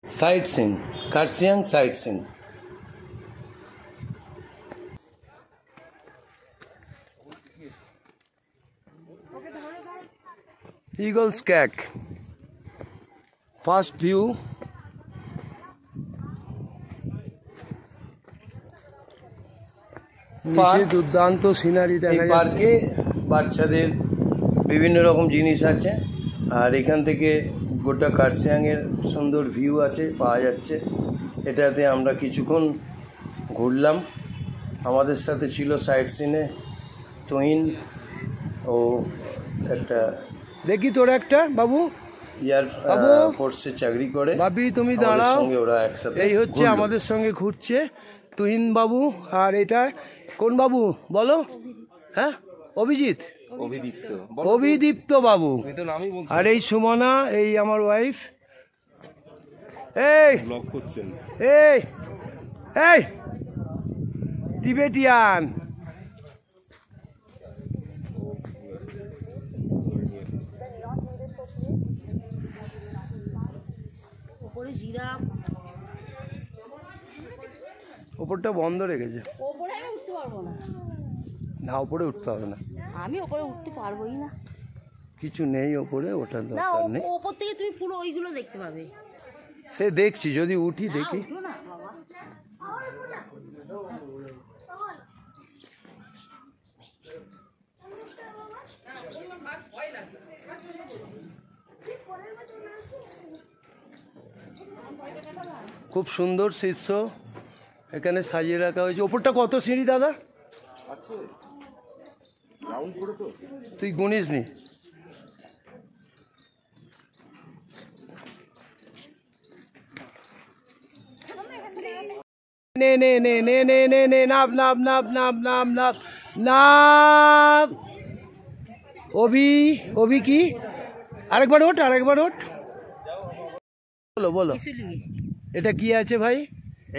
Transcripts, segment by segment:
Sight scene, Karsiang sight scene. Eagle's Cack. First view. নিচে দুর্দান্ত scenery দেখা যাচ্ছে। এই পার্কে বাচ্চাদের বিভিন্ন রকম জিনিস আছে, আর এখান থেকে গোটা কার্সিয়াংয়ের সুন্দর ভিউ আছে পাওয়া যাচ্ছে। এটাতে আমরা কিছুক্ষণ ঘুরলাম। আমাদের সাথে ছিল সাইট সিনে তুহিন ও একটা, দেখি তোর একটা বাবু ইয়ার ফোর্সে চাকরি করে, ভাবি তুমি দাঁড়াও, সঙ্গে ওরা একসাথে এই হচ্ছে আমাদের সঙ্গে ঘুরছে তুহিন বাবু। আর এটা কোন বাবু বলো? হ্যাঁ, অভিজিৎ, অভিদীপ্ত বাবু। আর এই সুমনা, এই আমার ওয়াইফ। এই এই এই টিবেটিয়ান। ওপরটা বন্ধ রেখেছে, ওপরে আমি উঠতে পারবো না। না, ওপরে উঠতে হবে না, আমি ওপরে উঠতে পারবোই না, কিছু নেই ওপরে, ওটার দরকার নেই। ওপর থেকে তুমি পুরো ওইগুলো দেখতে পাবে। সে দেখছি, যদি উঠি দেখি। খুব সুন্দর শীর্ষ এখানে সাজিয়ে রাখা হয়েছে। ওপরটা কত সিঁড়ি দাদা? তুই গুনিস নি? নে নে নে নে নে নে নে নাপ নাপ নাপ নাপ নাপ নাপ নাপ। অভি, অভি কি? আরেকবার ওঠ, আরেকবার ওঠ। বলো বলো, এটা কি আছে ভাই?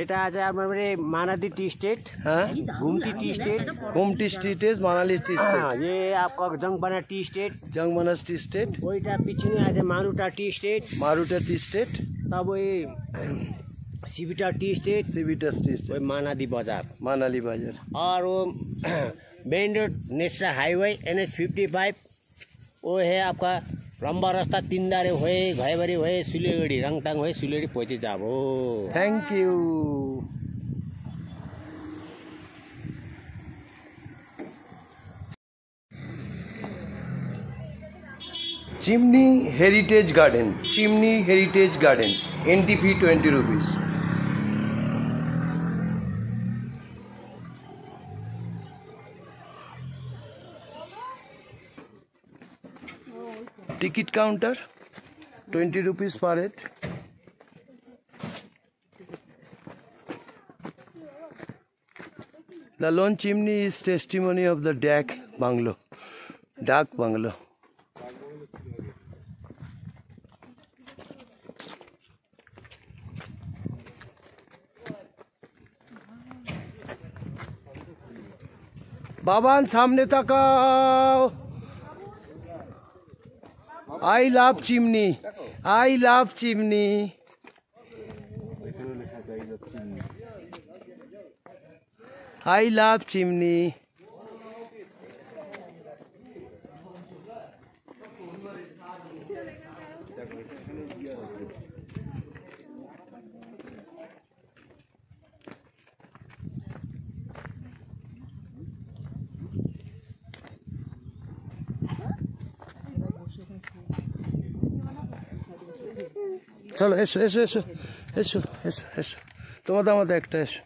এটা আছে আমার मानाली टी स्टेट, हाँ, गुमटी टी स्टेट, गुमटी T state, Manali T state. हाँ, ये आपका जंगबना टी स्टेट, जंगबना टी स्टेट। वहीटा पीछे में आ जाए मारूटा टी स्टेट, मारूटा टी स्टेट। तब वही सिविटा टी स्टेट, सिविटा टी स्टेट, वही मानाली बाजार, मानाली बाजार। और वो main road national highway NH55, वो है आपका लंबा रास्ता, तीनदारे हुए, घाईबारी हुए, सिलीगुड़ी, रंगटांग हुए, सिलीगुड़ी पहुँचे जाओ। Thank you. Chimney heritage garden, chimney heritage garden, entry fee 20 rupees. Ticket counter 20 rupees per head। The lone chimney is testimony of the Dak bungalow, Dak bungalow। बाबान सामने Takao. I love chimney, I love chimney। I love chimney। চলো এসো এসো এসো এসো এসো এসো, তোমাদের আমাদের একটা এসো।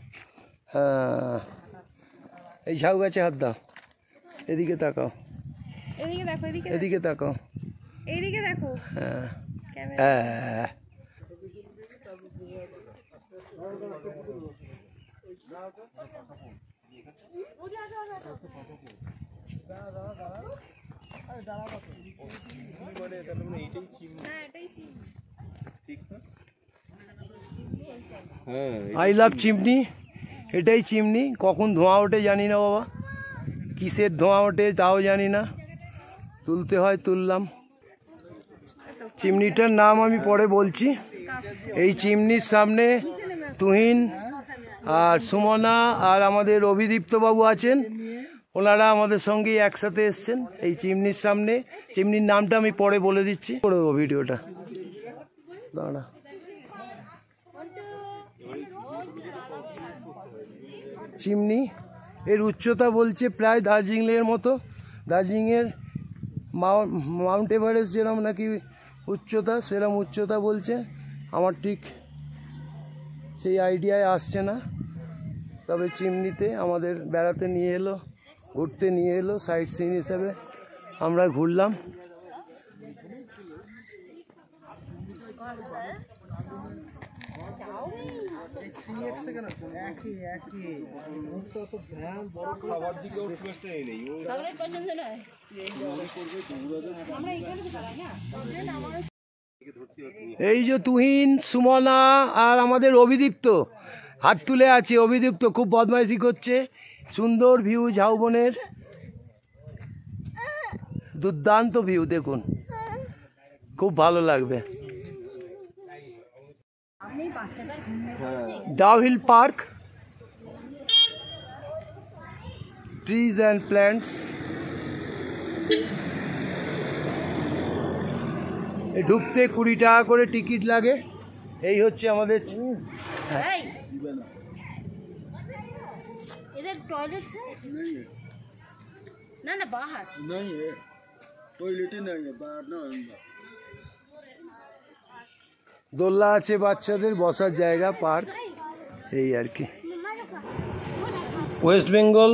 হ্যাঁ, এই ঝাউ গাছে হাত দাও, এদিকে তাকাও, এদিকে দেখো, এদিকে তাকাও, এইদিকে দেখো। হ্যাঁ হ্যাঁ। আই লাভ চিমনি, এটাই চিমনি। কখন ধোঁয়া ওঠে জানি না বাবা, কিসের ধোঁয়া ওঠে তাও জানি না, তুলতে হয় তুললাম। চিমনিটার নাম আমি পরে বলছি। এই চিমনির সামনে তুহিন আর সুমনা আর আমাদের অভিদীপ্ত বাবু আছেন, ওনারা আমাদের সঙ্গেই একসাথে এসছেন এই চিমনির সামনে। চিমনির নামটা আমি পরে বলে দিচ্ছি, করে দেবো ভিডিওটা, দাঁড়া। চিমনি এর উচ্চতা বলছে প্রায় দার্জিলিংয়ের মতো। দার্জিলিংয়ের মাউন্ট এভারেস্ট যেরকম নাকি উচ্চতা, সেরকম উচ্চতা বলছে। আমার ঠিক সেই আইডিয়ায় আসছে না, তবে চিমনিতে আমাদের বেড়াতে নিয়ে এলো, ঘুরতে নিয়ে এলো, সাইট সিন হিসেবে আমরা ঘুরলাম। এই যে তুহিন, সুমনা আর আমাদের অভিদীপ্ত হাত তুলে আছে। অভিদীপ্ত খুব বদমাইশি করছে। সুন্দর ভিউ ঝাউবনের, দুর্দান্ত ভিউ, দেখুন খুব ভালো লাগবে। Dowhill park, trees and plants. ঢুকতে 20 টাকা করে টিকিট লাগে। এই হচ্ছে আমাদের टॉयलेट है ना बाहर नहीं है, टॉयलेट ही नहीं है, बाहर ना अंदर। দোলনা আছে, বাচ্চাদের বসার জায়গা, পার্ক, এই আর কি। West Bengal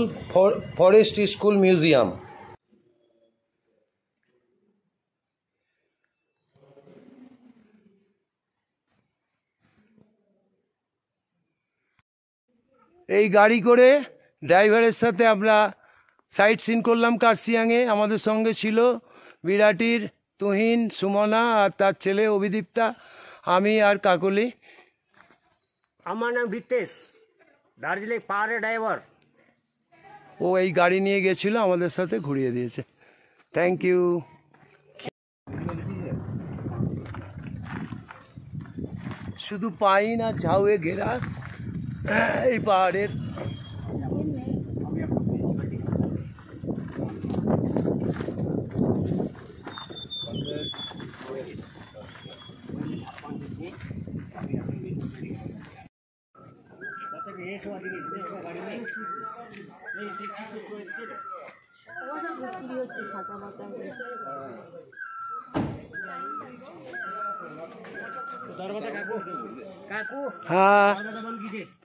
forest school museum. এই গাড়ি করে ড্রাইভারের সাথে আমরা সাইট সিন করলাম কার্শিয়াংয়ে। আমাদের সঙ্গে ছিল বিরাটির তুহিন, সুমনা আর তার ছেলে অভিদীপ্তা, আমি আর কাকলি। আমার নাম রিতেশ, দার্জিলিং পাহাড়ের ড্রাইভার। ও এই গাড়ি নিয়ে গেছিল, আমাদের সাথে ঘুরিয়ে দিয়েছে। Thank you. শুধু পাইন আর ঝাউয়ে ঘেরা এই পাহাড়ের। हाँ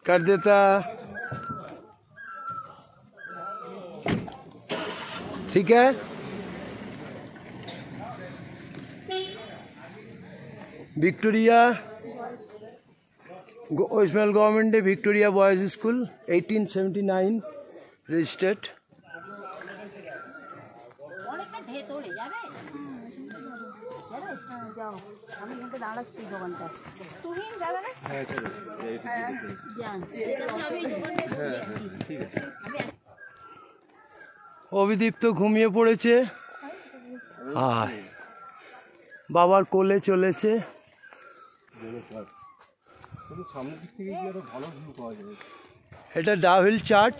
कर देता, ठीक है। Victoria West Bengal government Victoria boys school 1879 registered. Abhidipta ঘুমিয়ে পড়েছে, আর বাবার কোলে চলেছে। এটা ডাউহিল চার্চ।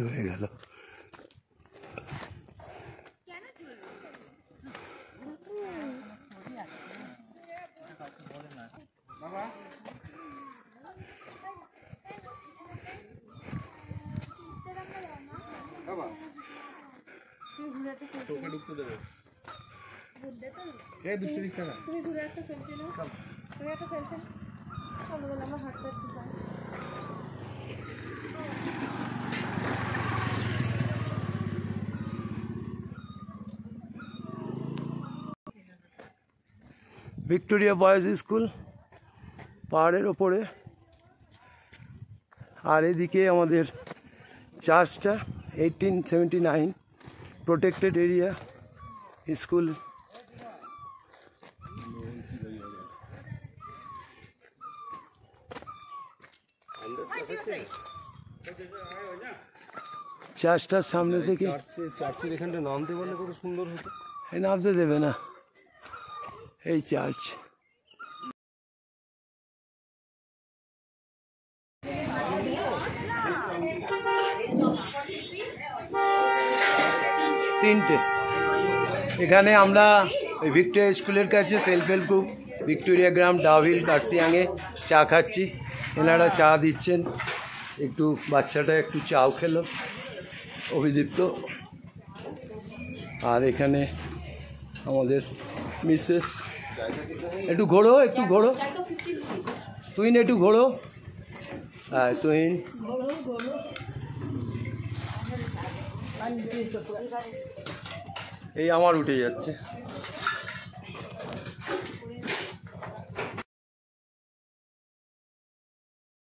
হয়ে গেল। ভিক্টোরিয়া বয়েজ স্কুল পাহাড়ের ওপরে, আর এদিকে আমাদের চার্চটা 1879 প্রোটেক্টেড এরিয়া স্কুল। চার্চটার সামনে থেকে চার্চের এখানটা নামতে পারলে কত সুন্দর হতো। এই নামতে দেবে না, এই চার্চ। তিনটে। এখানে আমরা ওই ভিক্টোরিয়া স্কুলের কাছে সেলফ হেল্প গ্রুপ ভিক্টোরিয়া গ্রাম ডাউহিল কার্সিয়াংয়ে চা খাচ্ছি। এনারা চা দিচ্ছেন, একটু বাচ্চাটা একটু চাও খেলো অভিদীপ্ত। আর এখানে আমাদের মিসেস, একটু ঘোরো, একটু ঘোরো তুহিন, একটু ঘোরো। হ্যাঁ তুহিন, এই আমার উঠে যাচ্ছে।